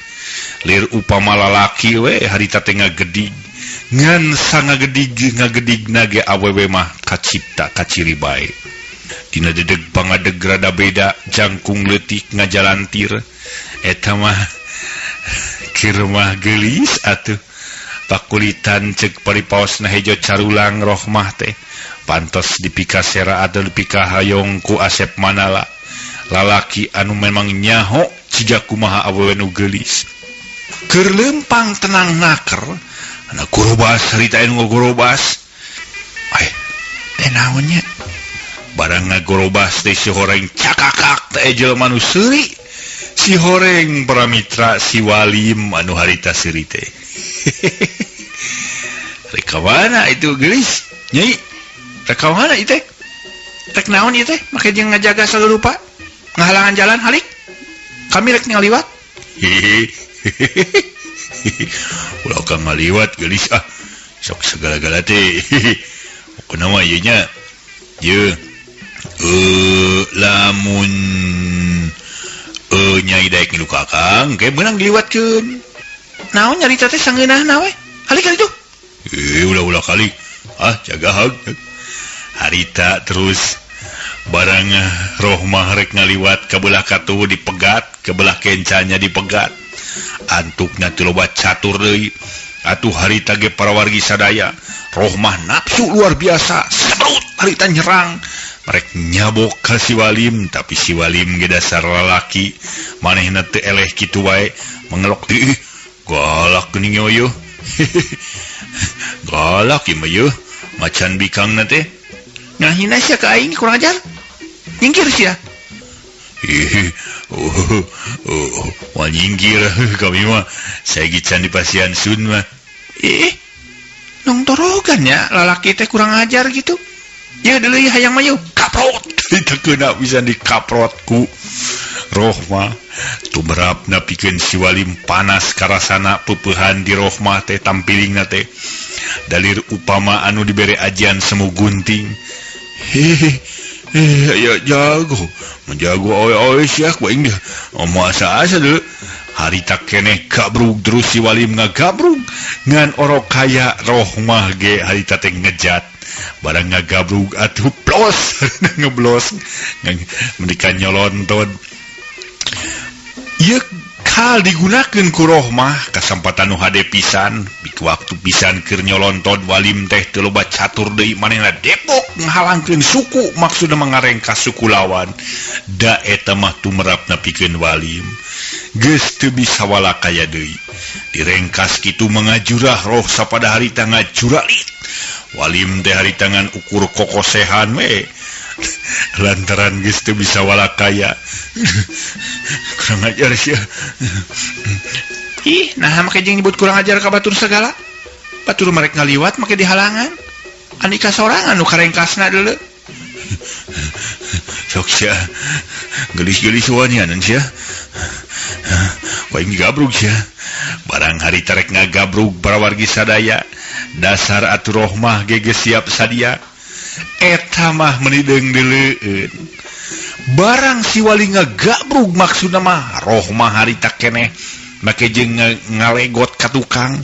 Lir upama lalaki we harita teh ngagedig. Ngan ngagedigna ge awewe mah kacipta kaciri bae. Dina dedeg pangadeg rada beda jangkung leutik ngajalantir. Eta mah keur mah geulis atuh. Pakulitan cek paripaosna hejo carulang Rohmah teh pantos dipikasera atau dipikahayong ku Asep Manala lalaki anu memang nyaho ciga kumaha awewe nu geulis keur leumpang tenang naker anak gorobas harita anu ngogorobas teh naon nya barang ngagorobas teh si horeng cakakak teh jelema nu seuri si horeng pramitra si Walim anu harita seuri teh. Reka mana itu gelis nyai reka mana itu rek naon itu make jeung ngajaga salurupa ngahalangan jalan halik kami rek ngaliwat ulah kang ngaliwat gelis sok segala-gala teh kunaon ieu nya ye lamun Nyai daek ngilu kakang kayak menang diliwatkeun. Naon nyarita teh sangeunahna we? Alik kali tuh. Ulah kali. Jaga harita terus barang Rohmah rek ngaliwat ke belah katuh dipegat, ke belah kencanya dipegat. Antukna teu loba catur deui. Atuh harita ge para wargi sadaya, Rohmah nafsu luar biasa, sabrut harita nyerang. Merek nyabok ka si Walim, tapi si Walim ge dasar lalaki, manehna teu eleh kitu wae, mengelok deui. Galak geuning yo. Galak ieu mah yeuh, macan bikangna teh. Ngahina sia ka aing kurang ajar. Nyingkir sia. Wah nyingkir kami mah saya gican di pasian sun mah. Nong torogan ya lalaki teh kurang ajar gitu. Ya deuleuy hayang mah yeuh kaprot. Teu kena bisa dikaprotku. Rohmah tumrapna pikeun si Walim panas karasana peupehan di Rohmah teh tampilingna teh. Dalir upama anu dibere ajian semu gunting. Ya jago menjago oe sia ku aing asa deui. Harita keneh gabrug terus si Walim ngagabrug ngan orok kaya Rohmah ge harita teh ngejat. Barang ngagabrug atuh plos ngeblos mendikan nyolonton. Ieu kal digunakeun ku Rohmah kasempatan nu hade pisan biku waktu pisan keur nyolonton Walim teh teu loba catur deui manehna depok ngahalangkeun suku maksudna mangarengkas suku lawan. Da eta mah tumrapna pikeun Walim geus teu bisa walakaya deui. Direngkas kitu mangajurah roh sapada harita ngajuralit. Walim teh harita ngan ukur kokosehan we. Lantaran geus teu bisa walakaya. Kurang ajar sia. Nah make jeung nyebut kurang ajar ka batur segala. Batur merek ngaliwat make dihalangan. Andika sorangan nu karengkasna deuleu. Sok sia. Gelis-gelis wanian sia. Waing gabrug sia. Barang harita rek ngagabrug para wargi sadaya. Dasar atuh Rohmah ge geus siap sadia. Eta mah menideung deuleueun. Barang si Wali ngagabrug maksudna mah Rohmah harita keneh make jeung ngalegot ka tukang,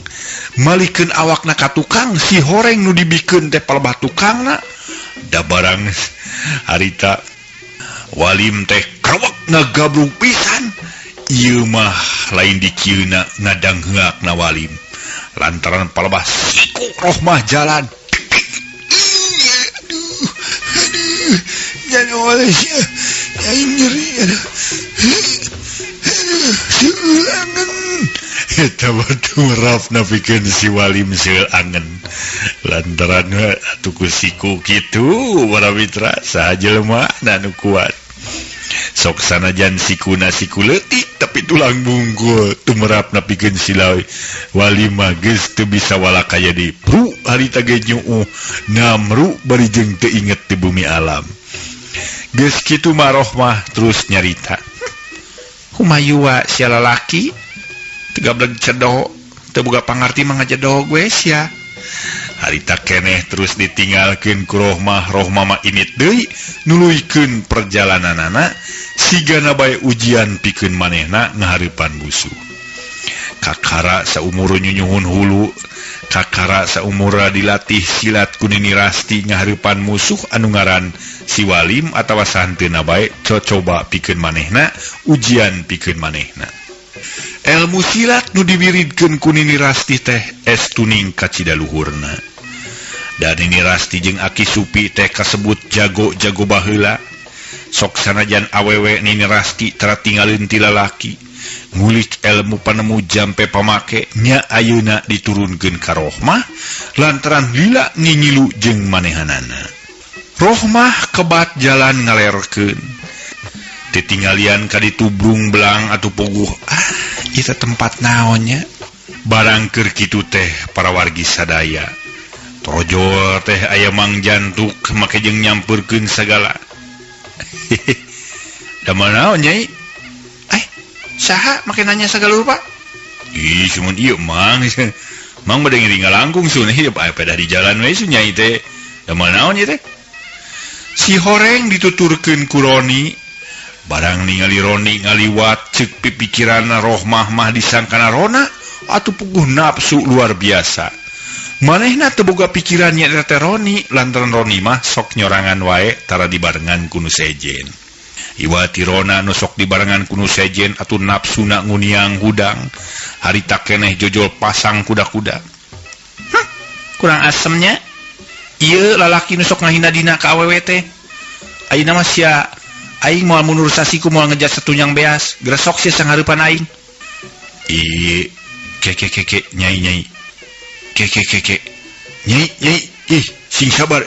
malikeun awakna ka tukang si horeng nu dibikeun teh palebah tukangna. Da barang harita Walim teh krewek ngagabrug pisan. Ieu mah lain dikieuna ngadang heukna Walim. Lantaran palebah siku Rohmah jalan. Jangan oleh sia. Aing nyeri. Seulangan. Eta batu merapna pikeun si Walim seulangan. Lantaran atuh ku siku kitu para mitra saha jelema nu kuat. Sok sanajan sikuna siku leutik tapi tulang bungkul tumrapna pikeun si Walim mah geus teu bisa walakaya di pru harita ge nyuuh namru bari jeung teu inget di bumi alam. Geus kitu mah Rohmah terus nyarita. Kumayua sia lalaki teu gablek cedo, teu boga pangarti mah ngajedo gue sia. Harita keneh terus ditinggalkeun ku Rohmah. Rohmah mah init deui nuluykeun perjalananana sigana bae ujian pikeun manehna ngahareupan musuh. Kakara saumur nyunyuhun hulu, kakara saumura dilatih silat ku Nini Rasti ngahareupan musuh anu ngaran si Walim atawa santeuna bae coba pikeun manehna ujian pikeun manehna. Ilmu silat nu diwiridkeun ku Nini Rasti teh estuning kacida luhurna. Dan Nini Rasti jeung Aki Supi teh kasebut jago-jago baheula. Sok sanajan awewe Nini Rasti teratinggalin ti lalaki, ngulik ilmu panemu jampe pamake nya ayeuna diturunkeun ka Rohmah lantaran lila ngingilu jeung manehanana. Rohmah kebat jalan ngalerkeun. Ditinggalian ka ditubrung belang atuh puguh. Ieu tempat naonnya? Barang keur kitu teh para wargi sadaya. Trojol teh aya Mang Jantuk make jeung nyampeurkeun sagala. Da manaon nyai? Saha make nanya sagala rupa? Cuman ieu Mang. Mang bade ngiringal langkung sun hidup aya pedah di jalan we sun nyai teh. Da manaon ieu teh? Si horeng dituturkeun ku Roni. barang ningali Roni ngaliwat cek pipikiran Rohmah mah disangkana Rona atuh puguh nafsu luar biasa. Manehna teu boga pikirannya eta Roni lantaran Roni mah sok nyorangan wae tara dibarengan ku nu sejen. Iwati Rona nu sok dibarengan ku nu sejen atuh nafsuna nguniang hudang harita keneh jojol pasang kuda-kuda. Kurang asemnya. Ieu lalaki nu sok ngahina dina ka awewe teh. Ayeuna mah sia aing moal mundur sasiku moal ngejat satunyang beas, geura sok sia sanghareupan aing. Ke nyai. Ke. Nyai. Ih, sing sabar.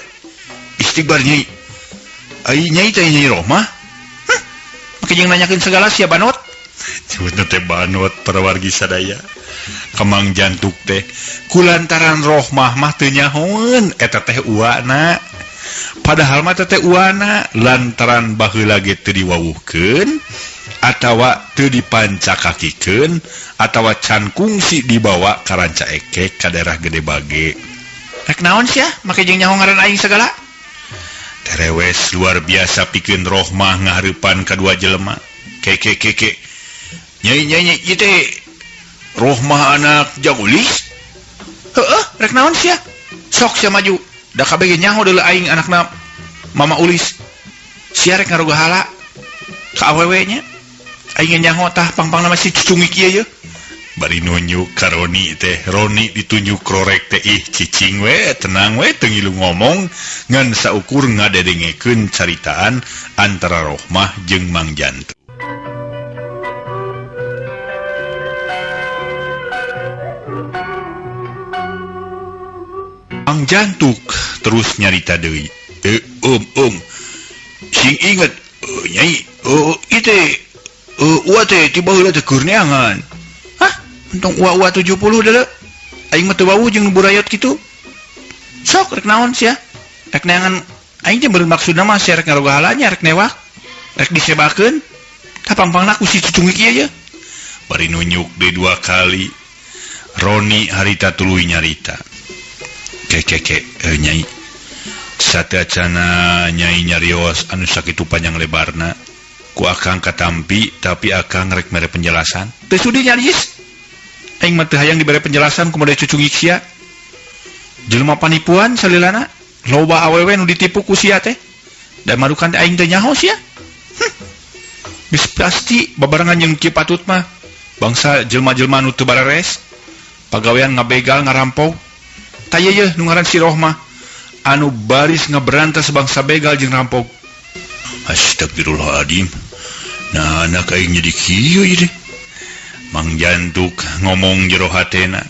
Istighbar nyai. Ai nyai teh Nyai Rohmah. Make jeung nanyakeun segala sia banot. Cenah teh banot parawargi sadaya. Kemang jantuk teh kulantaran Rohmah mah teu nyahoeun eta teh uwana. Padahal mah teh uwana lantaran baheula ge teu diwawuhkeun atawa teu dipancakakikeun atawa can kungsi dibawa ka ranca ekek ka daerah Gede Bage. Rek naon sia make jeung nyaho ngaran aing segala? Terewes luar biasa pikeun Rohmah ngahareupan kadua jelema. Ke. Nyai ieu teh Rohmah anak Jagulis? Heeh, rek naon sia? Sok sia maju. Da kabeh nyaho deuleu aing anakna Mama Ulis. Sia rek ngaroga hala ka awewe nya. Aing nyaho tah pangpangna masih cucungik ieu ye. Bari nunjuk ka Roni teh, Roni ditunjuk krorek teh ih cicing we, tenang we teu ngilu ngomong ngan saukur ngadedengekeun caritaan antara Rohmah jeung Mang Jantuk. Mang Jantuk terus nyarita deui. Om, sing inget Nyai, itu uwa teh tiba heula teh keur neangan. Hah? Untung uwa 70 deuleu. Aing mah teu wau jeung burayot kitu. Sok rek naon sia? Rek neangan aing teh beureun maksudna mah sia rek ngaroga halanya rek newak. Rek disebakeun. Tah pangpangna ku si cucungik ieu ye. Bari nunjuk deui 2 kali. Roni harita tuluy nyarita. Nyai. Sateacana Nyai nyarios anu sakitu panjang lebarna. Ku akang katampi tapi akang rek mere penjelasan. Teu sudi nyaris. Aing mah teu hayang dibere penjelasan kumaha cucungik sia. Jelema panipuan salilana, loba awewe nu ditipu ku sia teh. Da marukan aing teh nyaho sia. Geus pasti babarengan jeung kieu patut mah bangsa jelema-jelema nu teu bareres, pagawean ngabegal ngarampok. Taya ye nu ngaran si Rohmah anu baris ngaberantas bangsa begal jeung rampok. Astagfirullahaladzim. Nah anak aing jadi kieu ieu deh. Mang Jantuk ngomong jero hatena.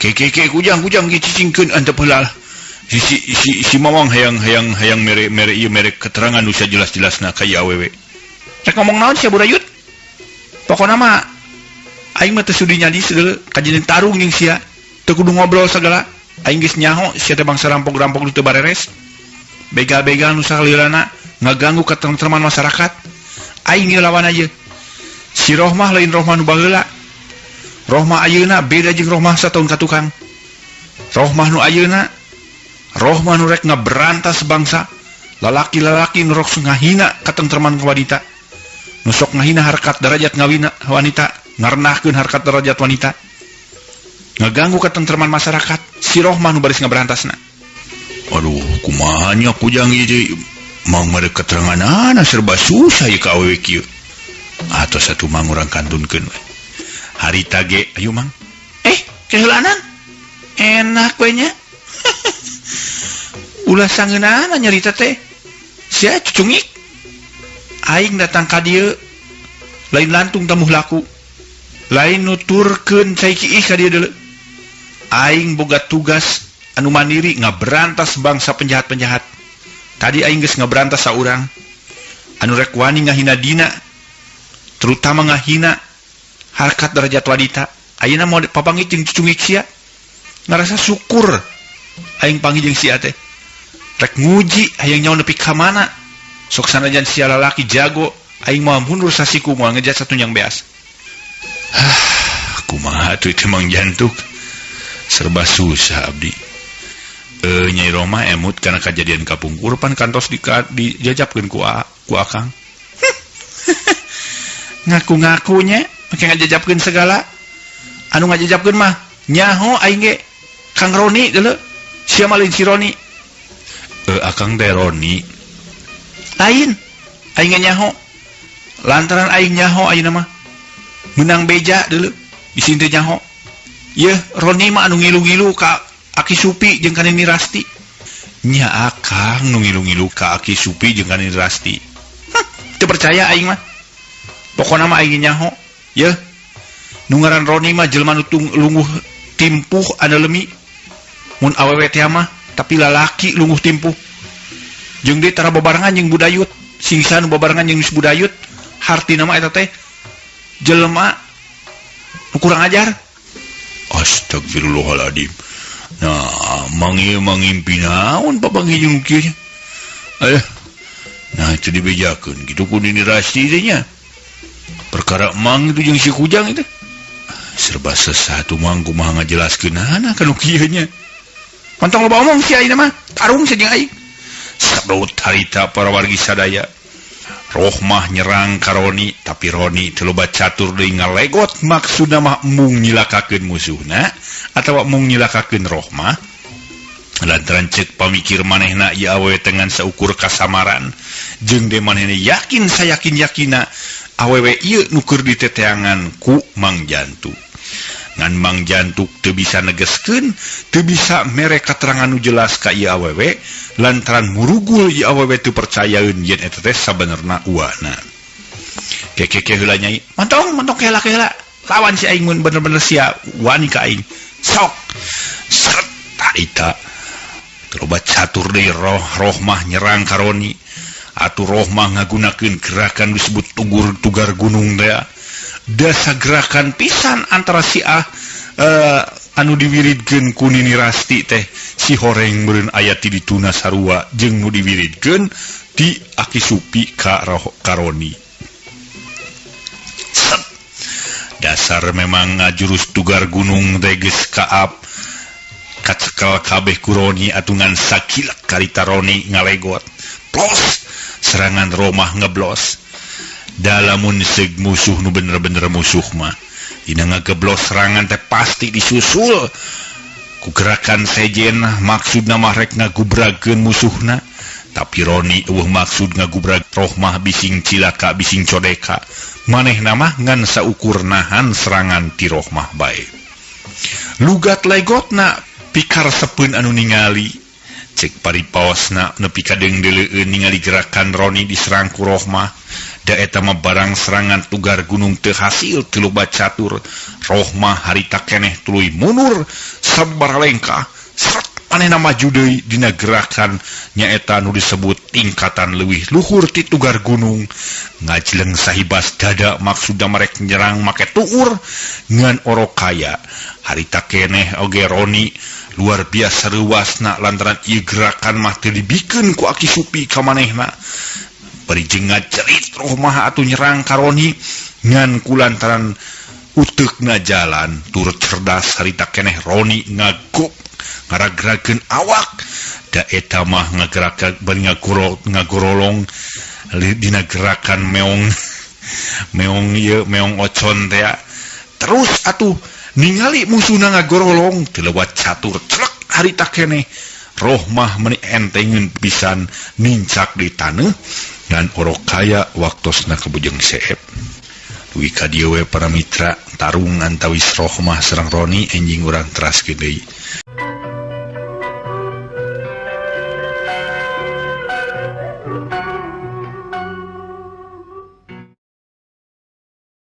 Ke kujang cicingkeun antep heula. Si mamang hayang mere ieu mere keterangan nu sajelas-jelasna ka ieu awewe. Rek ngomong naon sia burayut? Pokona mah aing mah teu sudi nyadis deuleu kajian tarung jeung sia. Teu kudu ngobrol segala. Aing geus nyaho sia teh bangsa rampok-rampok nu teu bareres. Begal-begal nu sakalilana ngaganggu ketentraman masyarakat. Aing ieu lawan aja. Si Rohmah lain Rohmah nu baheula. Rohmah ayeuna beda jeung Rohmah sataun ka tukang. Rohmah nu ayeuna Rohmah nu rek ngaberantas bangsa. Lalaki-lalaki nu rok ngahina ketentraman wanita. Nu sok ngahina harkat derajat ngawina wanita, ngarenahkeun harkat derajat wanita. Ngaganggu ketentraman masyarakat. Si Rohmah nu baris ngaberantasna. Aduh, kumaha nya kujang ieu mang mere keteranganana serba susah ieu ka awewe kieu. Atau satu mang urang kantunkeun we. Harita ge, ayo mang. Keheulanan. Enak we nya. Ulah sangeunana nyarita teh. Sia cucungik. Aing datang ka dieu lain lantung tamuh laku. Lain nuturkeun cai kiih ka dieu deuleu. Aing boga tugas anu mandiri ngaberantas bangsa penjahat-penjahat. Tadi aing geus ngaberantas saurang anu rek wani ngahina dina, terutama ngahina harkat derajat wanita. Ayeuna mau papanggih jeung cucungik sia. Ngarasa syukur aing panggih jeung sia teh. Rek nguji hayang nyaho nepi ka mana. Sok sanajan sia lalaki jago, aing moal mundur sasiku moal ngejat satunyang beas. Kumaha atuh teh Mang Jantuk. Serba susah abdi. Nyai Rohmah emut karena kejadian kapungkur pan kantos dijajapkeun ku akang. ngaku-ngakunya make ngajajapkeun segala. Anu ngajajapkeun mah nyaho aing ge Kang Roni geuleuh. Sia malin si Roni. Akang teh Roni. Lain. Aing ge nyaho. Lantaran aing nyaho ayeuna mah menang beja deuleu. Bisi teh nyaho. Yeuh, Roni mah anu ngilu-ngilu ka Aki Supi jeung ka Nini Rasti. Nya akang nu ngilu-ngilu ka Aki Supi jeung ka Nini Rasti. Teu percaya aing mah. Pokona mah aing nyaho. Yeuh. Nu ngaran Roni mah jelema nu lungguh timpuh anu lemi. Mun awewe teh mah tapi lalaki lungguh timpuh. Jeung deui tara babarengan jeung budayut. Singsa nu babarengan jeung budayut, hartina mah eta teh jelema nu kurang ajar. Astagfirullahaladzim. Nah, mangimpi naon papanggi jeung kieu nya. Nah, itu dibejakeun kitu ku Nini Rasti teh nya. Perkara mang itu jeung si Kujang itu. Serba sesatu mang kumaha ngajelaskeunana kana kieu nya. Mantong loba omong si ayeuna mah, tarung saja aing. Sabdaud harita para wargi sadaya. Rohmah nyerang ka Roni, tapi Roni teu loba catur deui ngalegot, maksudna mah mung nyilakakeun musuhna atawa mung nyilakakeun Rohmah. Lantaran ceuk pamikir manehna ieu awewe tengan saukur kasamaran, jeung de manehna yakin sayakin-yakina awewe ieu nu keur diteteangan ku Mang Jantu. Ngan Mang Jantuk teu bisa negeskeun, teu bisa mere katerangan nu jelas ka ieu awewe, lantaran murugul ieu awewe teu percayaeun yen eta teh sabenerna uwana. Keke heula Nyai. Mantong heula. Lawan si aing mun bener-bener sia wani ka aing. Sok. Seret tarita. Loba catur deui Rohmah nyerang ka Roni. Atuh Rohmah ngagunakeun gerakan disebut tugar gunung teh. Dasa gerakan pisan antara si anu diwiridkeun ku Nini Rasti teh si horeng meureun aya ti dituna sarua jeung nu diwiridkeun ti Aki Supi ka Roni. Dasar memang ngajurus tugar gunung teh geus kaap kacekel kabeh ku Roni atungan sakilek karita Roni ngalegot. Plos serangan Rohmah ngeblos. Dalamun seug musuh nu bener-bener musuh mah dina ngageblos serangan teh pasti disusul ku gerakan sejen, maksudna mah rek ngagubrageun musuhna. Tapi Roni eueuh maksud ngagubrag Rohmah bising cilaka bising codeka, manehna mah ngan saukur nahan serangan ti Rohmah bae. Lugat legotna pikaresepeun anu ningali, cek paripaosna nepi ka deung-deleueun ningali gerakan Roni diserang ku Rohmah. Da eta mah barang serangan tugar gunung teu hasil teu loba catur. Rohmah harita keneh tuluy mundur sabaralengkah. Seret manehna maju deui dina gerakan nyaeta nu disebut tingkatan leuwih luhur ti tugar gunung. Ngajleng sahibas dada maksudna merek nyerang make tuur ngan orokaya. Harita keneh oge Roni luar biasa reuasna lantaran ieu gerakan mah teu dibikeun ku Aki Supi ka manehna. Bari jengat cerit Rohmah atuh nyerang ka Roni ngan kulantaran uteukna jalan turut cerdas harita keneh Roni ngagup ngaragrakeun awak. Da eta mah ngagerakeun bari ngagorolong dina gerakan meong ocon teh. Terus atuh ningali musuhna ngagorolong teu lewat catur celek harita keneh Rohmah meuni entengeun pisan nincak di taneuh dan orokaya waktosna kebujeng seep. Dugi ka dieu we para mitra tarung antawis Rohmah sareng Roni enjing urang teraskeun deui.